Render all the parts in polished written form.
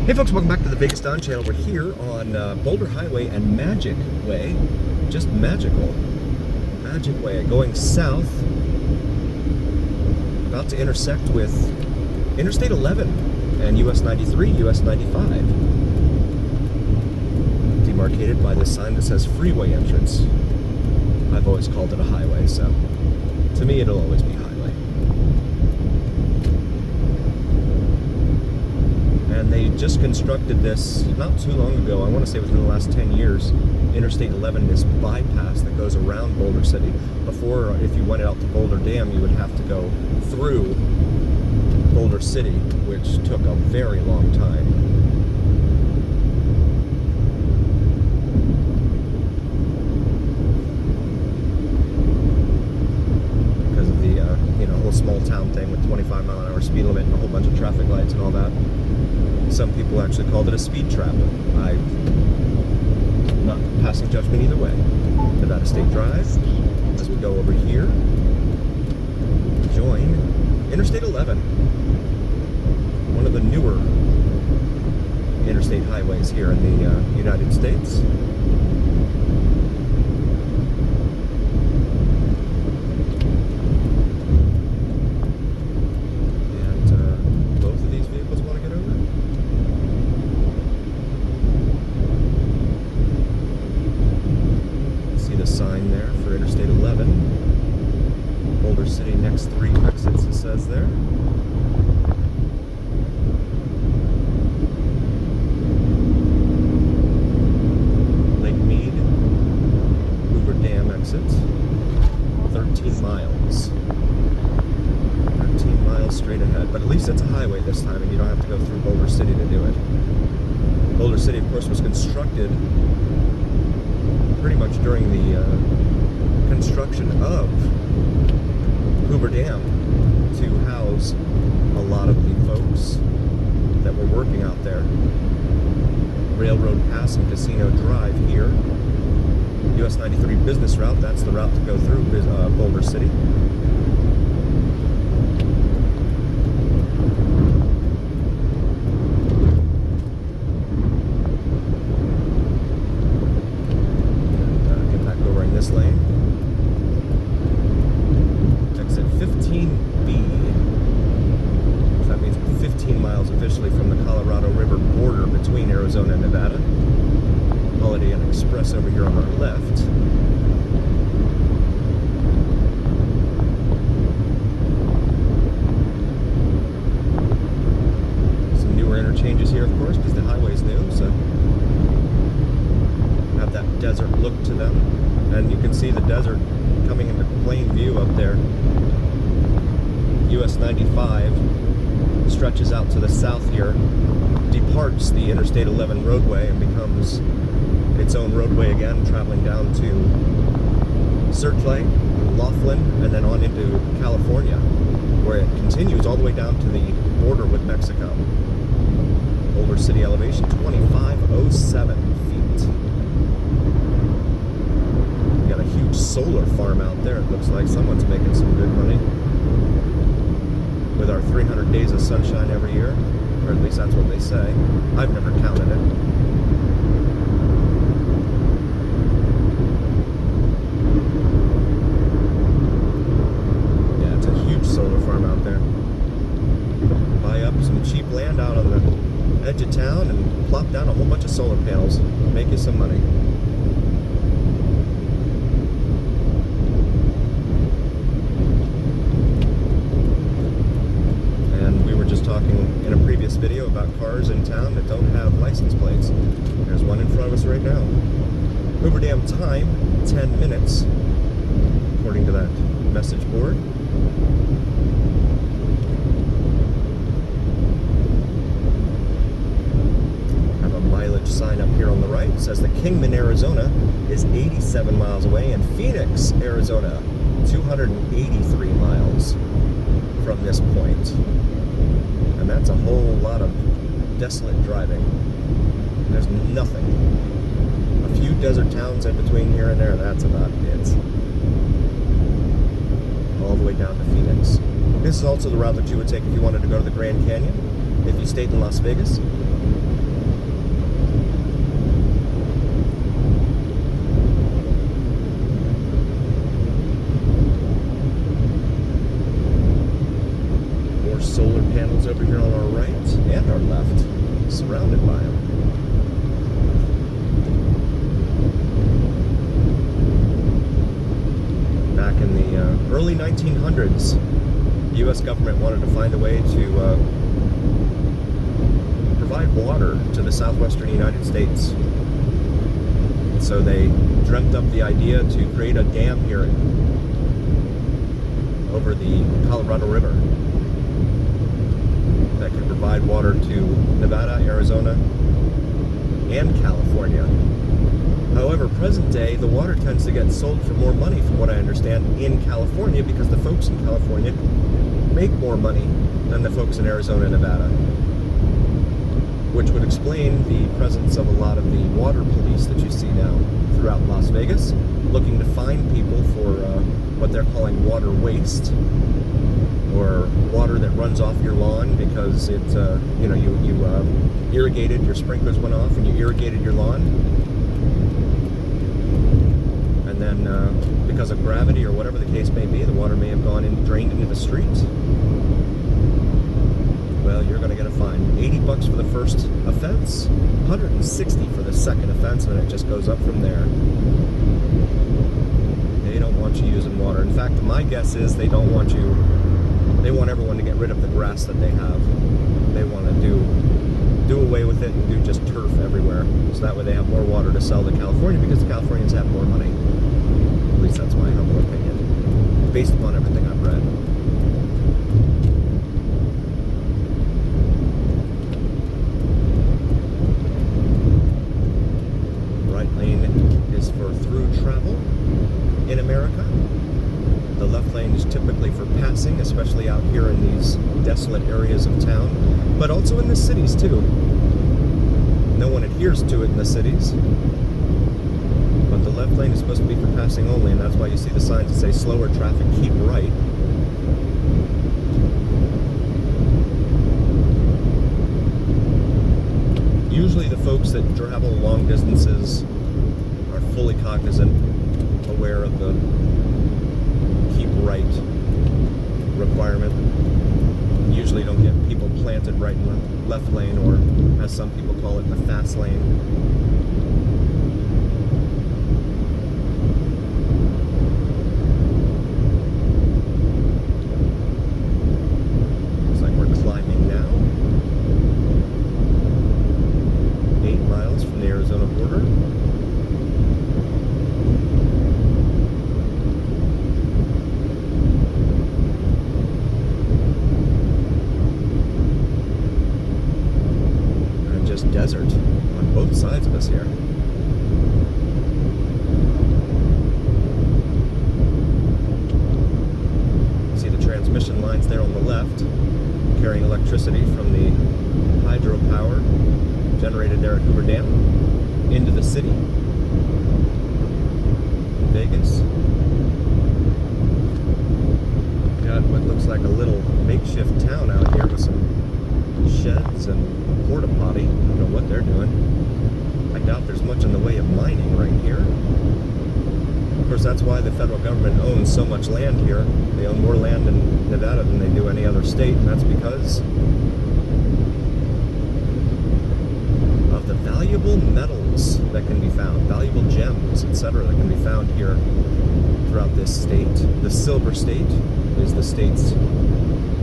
Hey folks, welcome back to the Vegas Don channel. We're here on Boulder Highway and Magic Way. Just magical. Magic Way going south. About to intersect with Interstate 11 and US 93, US 95. Demarcated by this sign that says freeway entrance. I've always called it a highway, so to me it'll always be highway. And they just constructed this not too long ago. I want to say within the last 10 years. Interstate 11, this bypass that goes around Boulder City. Before, if you went out to Hoover Dam, you would have to go through Boulder City, which took a very long time. Because of the whole small town thing with 25-mile-an-hour speed limit and a whole bunch of traffic lights and all that. Some people actually called it a speed trap. I'm not passing judgment either way. Nevada State Drive, as we go over here, join Interstate 11, one of the newer interstate highways here in the United States. Sign there for Interstate 11. Boulder City next 3 exits, it says there. Lake Mead, Hoover Dam exit. 13 miles. 13 miles straight ahead. But at least it's a highway this time and you don't have to go through Boulder City to do it. Boulder City, of course, was constructed pretty much during the construction of Hoover Dam to house a lot of the folks that were working out there. Railroad Pass and Casino Drive here. US 93 business route, that's the route to go through Boulder City. Lane. Exit 15B. So that means 15 miles officially from the Colorado River border between Arizona and Nevada. Holiday Inn Express over here on our left. Some newer interchanges here, of course, because the highway's new, so have that desert look to them. And you can see the desert coming into plain view up there. US 95 stretches out to the south here, departs the Interstate 11 roadway and becomes its own roadway again, traveling down to Searchlight, Laughlin, and then on into California, where it continues all the way down to the border with Mexico. Boulder City elevation, 2,507 feet. Got a huge solar farm out there. It looks like someone's making some good money with our 300 days of sunshine every year, or at least that's what they say. I've never counted it. Yeah, it's a huge solar farm out there. Buy up some cheap land out on the edge of town and plop down a whole bunch of solar panels. Make you some money. Talking in a previous video about cars in town that don't have license plates. There's one in front of us right now. Hoover Dam time, 10 minutes, according to that message board. Have a mileage sign up here on the right. It says that Kingman, Arizona is 87 miles away, and Phoenix, Arizona, 283 miles from this point. And that's a whole lot of desolate driving. There's nothing. A few desert towns in between here and there, that's about it. All the way down to Phoenix. This is also the route that you would take if you wanted to go to the Grand Canyon, if you stayed in Las Vegas. and our left, surrounded by them. Back in the early 1900s, the U.S. government wanted to find a way to provide water to the southwestern United States. So they dreamt up the idea to create a dam here over the Colorado River that could provide water to Nevada, Arizona, and California. However, present day, the water tends to get sold for more money, from what I understand, in California, because the folks in California make more money than the folks in Arizona and Nevada, which would explain the presence of a lot of the water police that you see now throughout Las Vegas, looking to find people for what they're calling water waste, or water that runs off your lawn because it, you irrigated, your sprinklers went off and you irrigated your lawn, and then because of gravity or whatever the case may be, the water may have gone in, drained into the street. Well, you're going to get a fine. $80 for the first offense, $160 for the second offense, and it just goes up from there. They don't want you using water. In fact, my guess is they don't want you. They want everyone to get rid of the grass that they have. They want to do away with it and do just turf everywhere, so that way they have more water to sell to California, because the Californians have more money. At least that's my humble opinion, based upon everything I've read. For through travel in America. The left lane is typically for passing, especially out here in these desolate areas of town, but also in the cities too. No one adheres to it in the cities, but the left lane is supposed to be for passing only, and that's why you see the signs that say slower traffic, keep right. Usually the folks that travel long distances fully cognizant, aware of the keep right requirement. Usually don't get people planted right in the left lane, or as some people call it, the fast lane. Looks like we're climbing now. 8 miles from the Arizona border. Desert on both sides of us here. See the transmission lines there on the left, carrying electricity from the hydropower generated there at Hoover Dam into the city, Vegas. Got what looks like a little makeshift town out here with some sheds and porta potty. I don't know what they're doing. I doubt there's much in the way of mining right here. Of course, that's why the federal government owns so much land here. They own more land in Nevada than they do any other state, and that's because of the valuable metals that can be found, valuable gems, etc., that can be found here throughout this state. The Silver State is the state's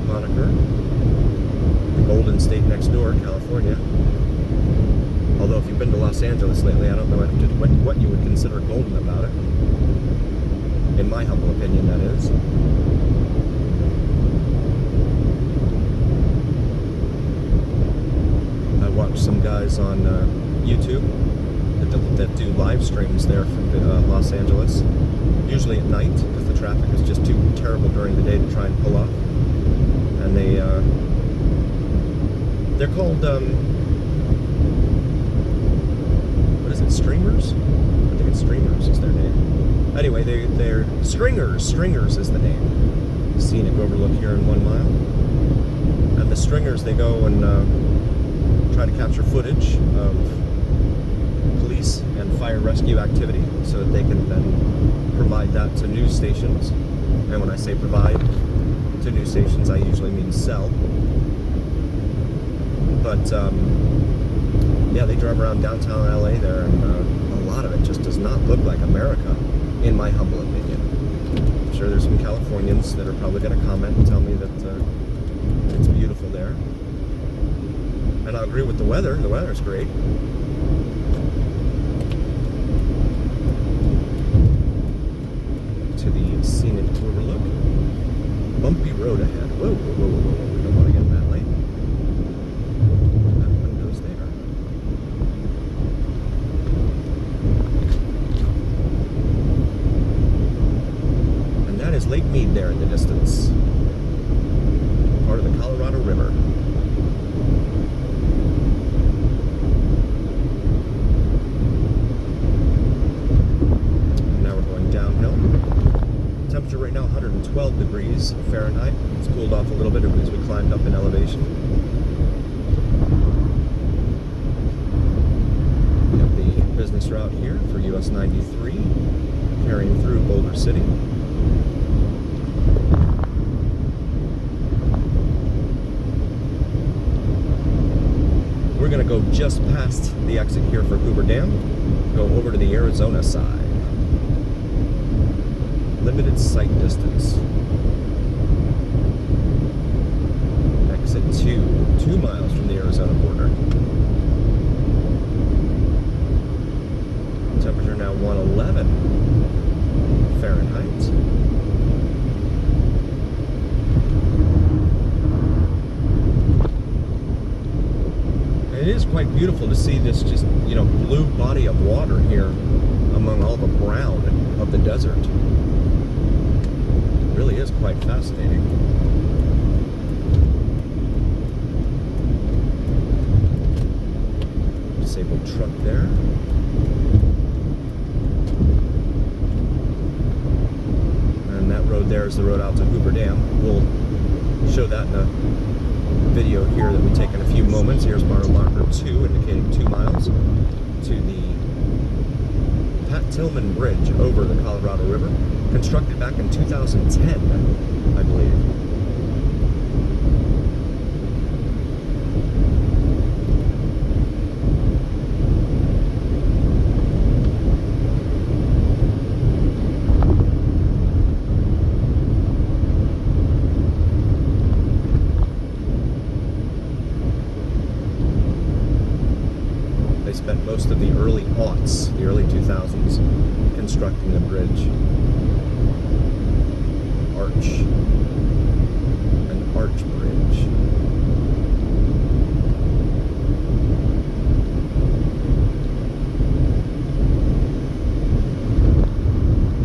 moniker. The Golden State next door, California. Although if you've been to Los Angeles lately, I don't know what you would consider golden about it. In my humble opinion, that is. I watch some guys on YouTube that do live streams there from Los Angeles, usually at night, because the traffic is just too terrible during the day to try and pull up. And they're called, what is it, streamers? I think it's Streamers is their name. Anyway, they're Stringers. Stringers is the name. Scenic overlook here in 1 mile. And the Stringers, they go and try to capture footage of police and fire rescue activity so that they can then provide that to news stations. And when I say provide to news stations, I usually mean sell. But yeah, they drive around downtown LA there, and a lot of it just does not look like America, in my humble opinion. I'm sure there's some Californians that are probably going to comment and tell me that it's beautiful there. And I agree with the weather. The weather's great. To the scenic overlook. Bumpy road ahead. Whoa, whoa, whoa, whoa, whoa. We don't want to get in that lane. That one goes there. And that is Lake Mead there in the distance. Part of the Colorado River. Temperature right now 112 degrees Fahrenheit. It's cooled off a little bit as we climbed up in elevation. We have the business route here for US 93 carrying through Boulder City. We're going to go just past the exit here for Hoover Dam, go over to the Arizona side. Limited sight distance. Exit 2 miles from the Arizona border. Temperature now 111 Fahrenheit. And it is quite beautiful to see this just, blue body of water here among all the brown of the desert. Really is quite fascinating. Disabled truck there. And that road there is the road out to Hoover Dam. We'll show that in a video here that we take in a few moments. Here's mile marker 2, indicating 2 miles to the Pat Tillman Bridge over the Colorado River. Constructed back in 2010, I believe. They spent most of the early aughts, the early 2000s, constructing the bridge. An arch bridge.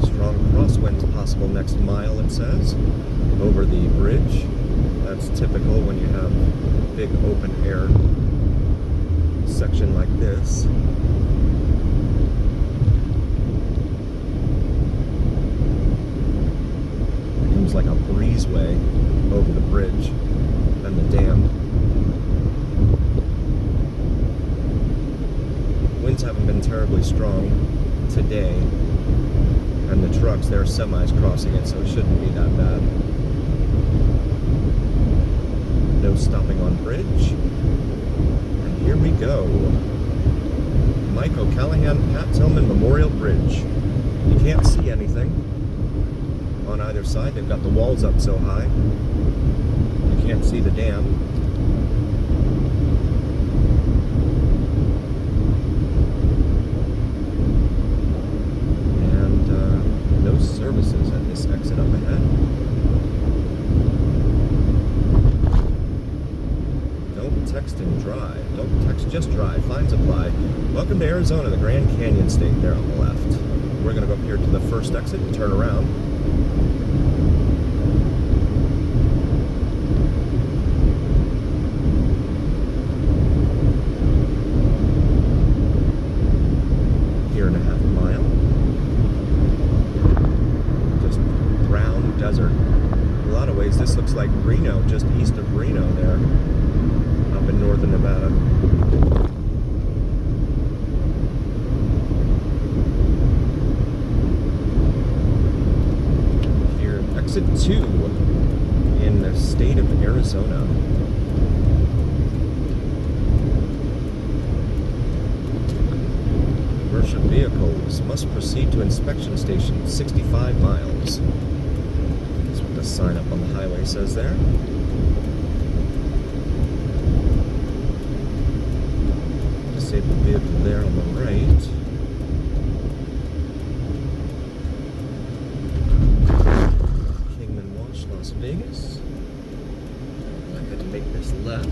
Strong crosswinds possible next mile, it says, over the bridge. That's typical when you have a big open air section like this. Like a breezeway over the bridge and the dam. Winds haven't been terribly strong today, and the trucks, there are semis crossing it, so it shouldn't be that bad. No stopping on bridge. And here we go. Mike O'Callahan, Pat Tillman Memorial Bridge. You can't see anything on either side. They've got the walls up so high you can't see the dam. And no services at this exit up ahead. Don't text and drive. Don't text, just drive. Fines apply. Welcome to Arizona, the Grand Canyon State there on the left. We're going to go up here to the first exit and turn around. This looks like Reno, just east of Reno there, up in northern Nevada. Here tolls. Must proceed to inspection station, 65 miles. That's what the sign up on the highway says there. Disabled vehicle there on the right. Las Vegas. I had to make this left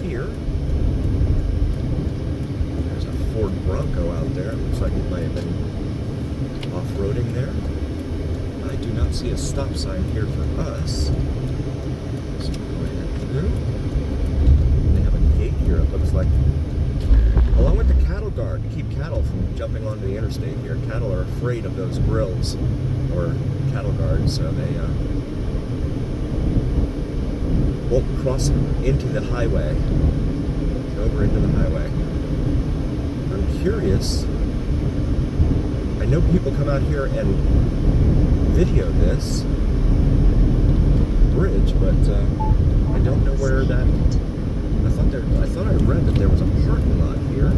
here. There's a Ford Bronco out there. Looks like it might have been off-roading there. I do not see a stop sign here for us. So we'll go ahead through. They have a gate here, it looks like. Along with the cattle guard to keep cattle from jumping onto the interstate here. Cattle are afraid of those grills or cattle guards, so they won't cross into the highway, over into the highway. I'm curious. I know people come out here and video this bridge, but I don't know where that. I thought I read that there was a parking lot here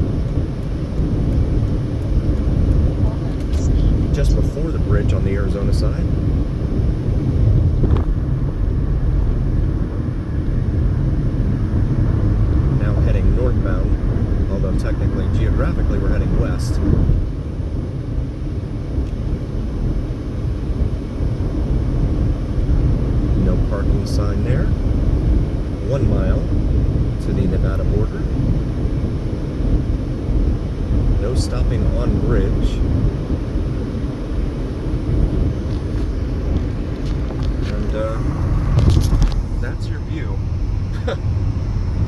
just before the bridge on the Arizona side. Northbound, although technically, geographically, we're heading west. No parking sign there. 1 mile to the Nevada border. No stopping on bridge. And that's your view.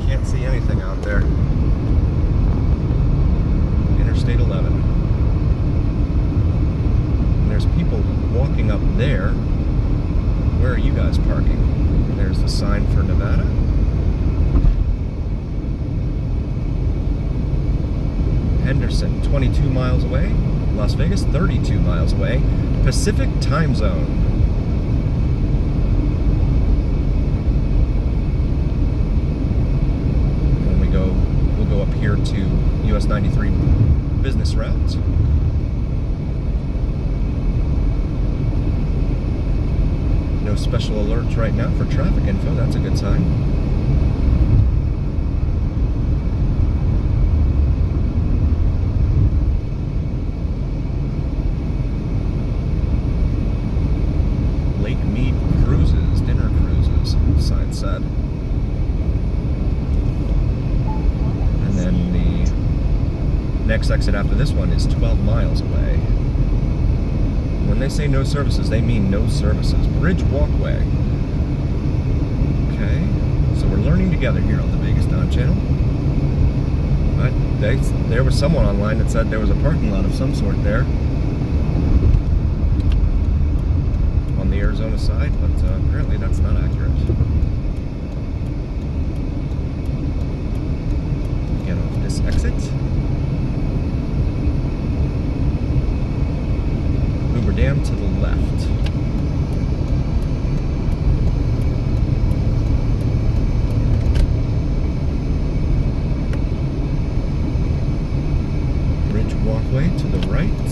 Can't see anything out there. Interstate 11. And there's people walking up there. Where are you guys parking? There's the sign for Nevada. Henderson, 22 miles away. Las Vegas, 32 miles away. Pacific time zone. We'll go up here to US 93 business route. No special alerts right now for traffic info. That's a good sign. Lake Mead Cruises, dinner cruises, sign said. And the next exit after this one is 12 miles away. When they say no services, they mean no services. Bridge walkway. Okay, so we're learning together here on the Vegas Dawn channel. There was someone online that said there was a parking lot of some sort there on the Arizona side, but apparently that's not accurate. Get off this exit. Hoover Dam to the left. Bridge walkway to the right.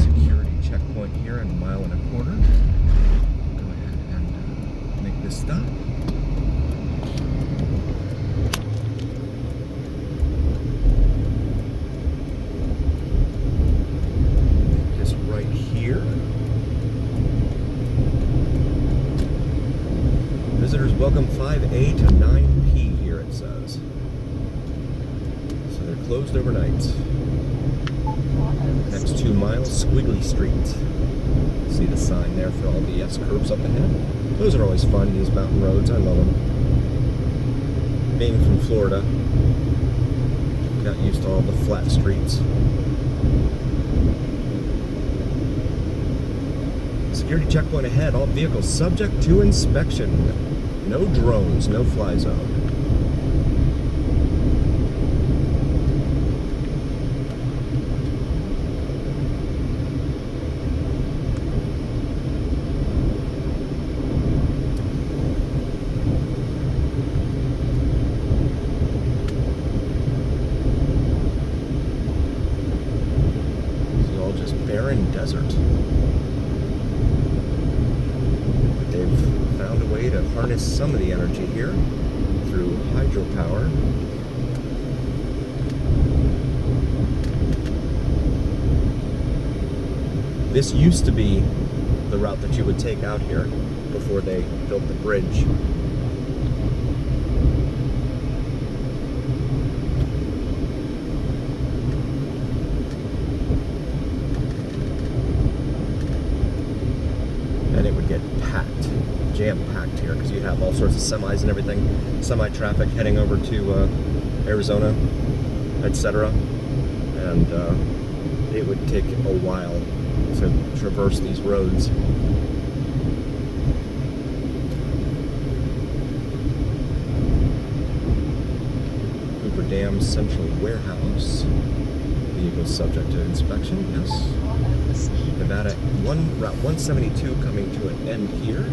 Security checkpoint here in a mile and a quarter. Go ahead and make this stop. Visitors welcome 5A to 9P here, it says. So they're closed overnight. Next 2 miles, Squiggly Street. See the sign there for all the S curves up ahead. Those are always fun, these mountain roads. I love them. Being from Florida, got used to all the flat streets. Security checkpoint ahead. All vehicles subject to inspection. No drones, no fly zone. desert. But they've found a way to harness some of the energy here through hydropower. This used to be the route that you would take out here before they built the bridge. And it would get packed, jam-packed here, because you'd have all sorts of semis and everything, semi-traffic heading over to Arizona, etc. And it would take a while to traverse these roads. Hoover Dam Central Warehouse. Vehicle subject to inspection, yes. Nevada Route 172 coming to an end here.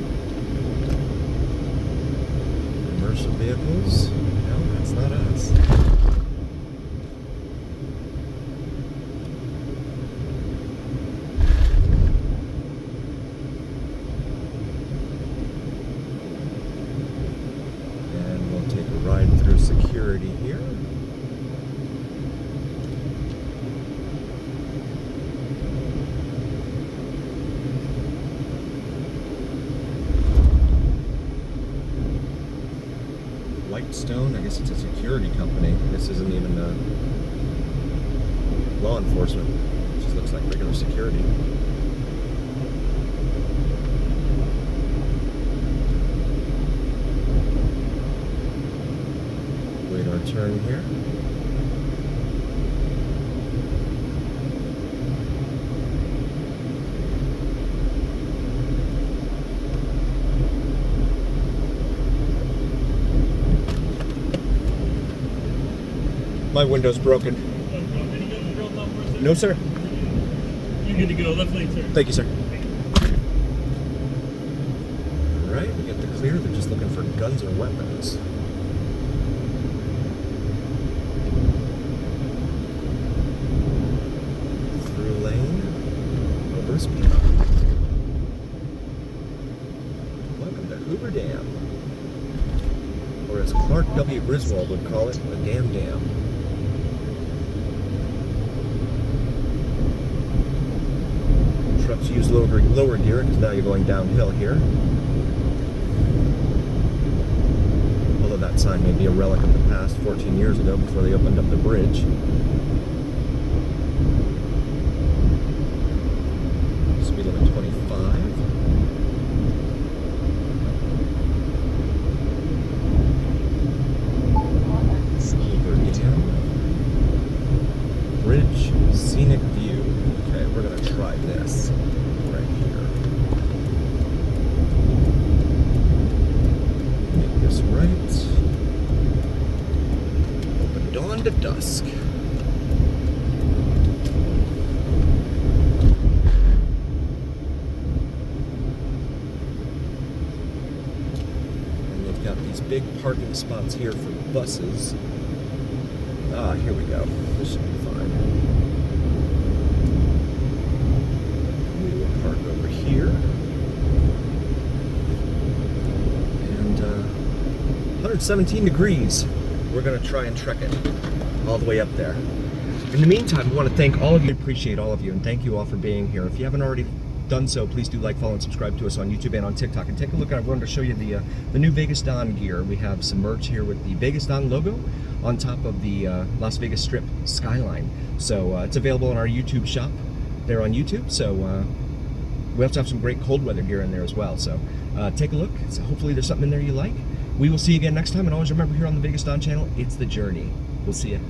Commercial vehicles. No, that's not us. Ride through security here. Whitestone, I guess it's a security company. This isn't even law enforcement. It just looks like regular security. Our turn here. My window's broken. No, sir. You're good to go. Left lane, sir. Thank you, sir. All right, we get the clear. They're just looking for guns or weapons. Welcome to Hoover Dam, or as Clark W. Griswold would call it, the Dam Dam. Trucks use lower gear because now you're going downhill here. Although that sign may be a relic of the past, 14 years ago before they opened up the bridge. Speed limit 25. Hoover Dam. Bridge scenic view. Okay, we're gonna try this right here. Make this right. Open dawn to dusk. Got these big parking spots here for buses. Ah, here we go. This should be fine. We will park over here. And 117 degrees. We're going to try and trek it all the way up there. In the meantime, we want to thank all of you. Appreciate all of you, and thank you all for being here. If you haven't already done so, please do like, follow, and subscribe to us on YouTube and on TikTok. And take a look at, I wanted to show you the new Vegas Don gear. We have some merch here with the Vegas Don logo on top of the Las Vegas Strip skyline. So it's available on our YouTube shop there on YouTube. So we also have some great cold weather gear in there as well. So take a look. So hopefully there's something in there you like. We will see you again next time. And always remember, here on the Vegas Don channel, it's the journey. We'll see you.